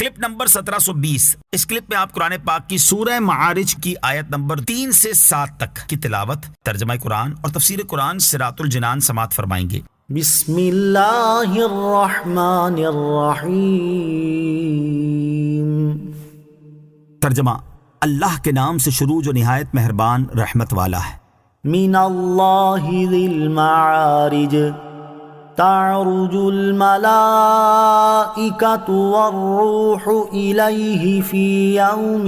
Clip number 1720۔ اس clip میں آپ قرآن پاک کی سورہ معارج کی آیت نمبر 3 سے 7 تک کی تلاوت، ترجمہ قرآن اور تفسیر قرآن صراط الجنان سماعت فرمائیں گے۔ بسم اللہ الرحمن الرحیم۔ ترجمہ: اللہ کے نام سے شروع جو نہایت مہربان رحمت والا ہے۔ من اللہ ذی المعارج تعرج الملائکۃ والروح الیہ فی یوم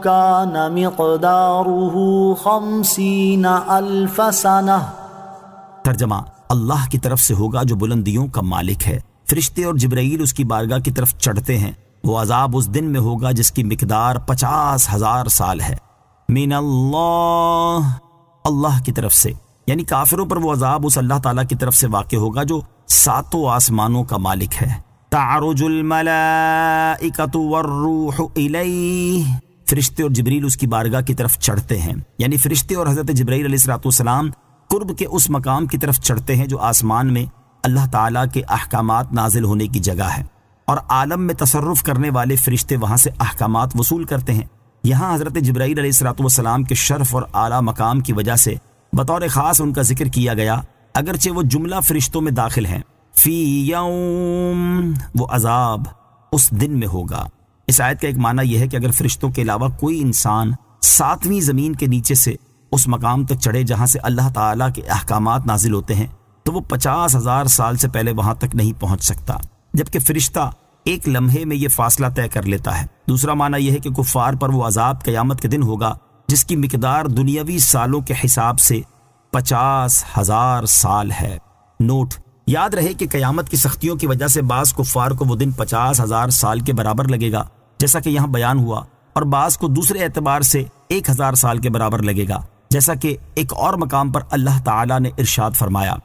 کان مقدارہ 50,000 سنہ۔ ترجمہ: اللہ کی طرف سے ہوگا جو بلندیوں کا مالک ہے، فرشتے اور جبرائیل اس کی بارگاہ کی طرف چڑھتے ہیں، وہ عذاب اس دن میں ہوگا جس کی مقدار 50,000 سال ہے۔ من اللہ، اللہ کی طرف سے، یعنی کافروں پر وہ عذاب اس اللہ تعالیٰ کی طرف سے واقع ہوگا جو 7 آسمانوں کا مالک ہے۔ تعرج الملائکۃ والروح الیہ، فرشتے اور جبریل اس کی بارگاہ کی طرف چڑھتے ہیں، یعنی فرشتے اور حضرت جبرائیل علیہ السلام قرب کے اس مقام کی طرف چڑھتے ہیں جو آسمان میں اللہ تعالیٰ کے احکامات نازل ہونے کی جگہ ہے، اور عالم میں تصرف کرنے والے فرشتے وہاں سے احکامات وصول کرتے ہیں۔ یہاں حضرت جبرائیل علیہ السلام کے شرف اور اعلیٰ مقام کی وجہ سے بطور خاص ان کا ذکر کیا گیا، اگرچہ وہ جملہ فرشتوں میں داخل ہیں۔ فی یوم، وہ عذاب اس دن میں ہوگا۔ اس آیت کا ایک معنی یہ ہے کہ اگر فرشتوں کے علاوہ کوئی انسان 7ویں زمین کے نیچے سے اس مقام تک چڑھے جہاں سے اللہ تعالیٰ کے احکامات نازل ہوتے ہیں تو وہ 50,000 سال سے پہلے وہاں تک نہیں پہنچ سکتا، جبکہ فرشتہ ایک لمحے میں یہ فاصلہ طے کر لیتا ہے۔ دوسرا معنی یہ ہے کہ کفار پر وہ عذاب قیامت کے دن ہوگا جس کی مقدار دنیاوی سالوں کے حساب سے 50,000 سال ہے۔ نوٹ: یاد رہے کہ قیامت کی سختیوں کی وجہ سے بعض کفار کو وہ دن 50,000 سال کے برابر لگے گا جیسا کہ یہاں بیان ہوا، اور بعض کو دوسرے اعتبار سے 1,000 سال کے برابر لگے گا، جیسا کہ ایک اور مقام پر اللہ تعالیٰ نے ارشاد فرمایا: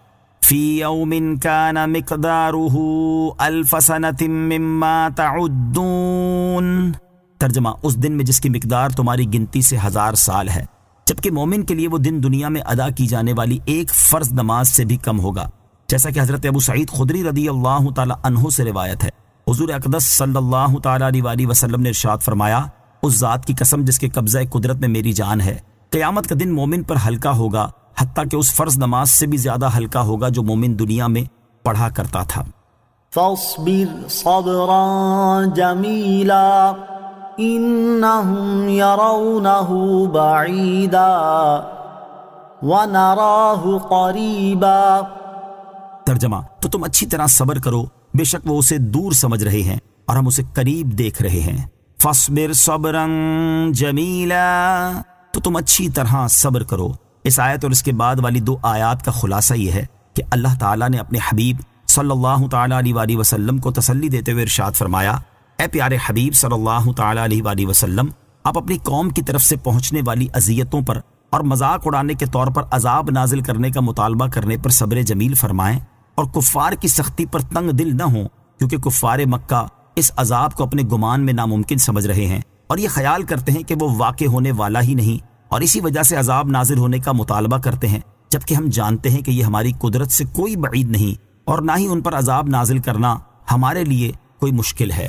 فی یوم کان مقدارہ 1,000 سنۃ مما تعدون۔ ترجمہ: اس دن میں جس کی مقدار تمہاری گنتی سے 1000 سال ہے، جبکہ مومن کے لیے وہ دن دنیا میں ادا کی جانے والی ایک فرض نماز سے بھی کم ہوگا، جیسا کہ حضرت ابو سعید خدری رضی اللہ تعالی عنہ سے روایت ہے۔ حضور اقدس صلی اللہ تعالی علیہ وسلم نے ارشاد فرمایا: اس ذات کی قسم جس کے قبضہ قدرت میں میری جان ہے، قیامت کا دن مومن پر ہلکا ہوگا، حتیٰ کہ اس فرض نماز سے بھی زیادہ ہلکا ہوگا جو مومن دنیا میں پڑھا کرتا تھا۔ فاصبر صبرا جمیلا انہم یرونہ بعیدا ونراہ قریبا۔ ترجمہ: تو تم اچھی طرح صبر کرو، بے شک وہ اسے دور سمجھ رہے ہیں اور ہم اسے قریب دیکھ رہے ہیں۔ فاصبر صبرا جمیلا، تو تم اچھی طرح صبر کرو۔ اس آیت اور اس کے بعد والی 2 آیات کا خلاصہ یہ ہے کہ اللہ تعالیٰ نے اپنے حبیب صلی اللہ تعالیٰ علیہ وسلم کو تسلی دیتے ہوئے ارشاد فرمایا: اے پیارے حبیب صلی اللہ تعالیٰ علیہ وسلم، آپ اپنی قوم کی طرف سے پہنچنے والی اذیتوں پر اور مذاق اڑانے کے طور پر عذاب نازل کرنے کا مطالبہ کرنے پر صبر جمیل فرمائیں، اور کفار کی سختی پر تنگ دل نہ ہوں، کیونکہ کفار مکہ اس عذاب کو اپنے گمان میں ناممکن سمجھ رہے ہیں اور یہ خیال کرتے ہیں کہ وہ واقع ہونے والا ہی نہیں، اور اسی وجہ سے عذاب نازل ہونے کا مطالبہ کرتے ہیں، جبکہ ہم جانتے ہیں کہ یہ ہماری قدرت سے کوئی بعید نہیں، اور نہ ہی ان پر عذاب نازل کرنا ہمارے لیے کوئی مشکل ہے۔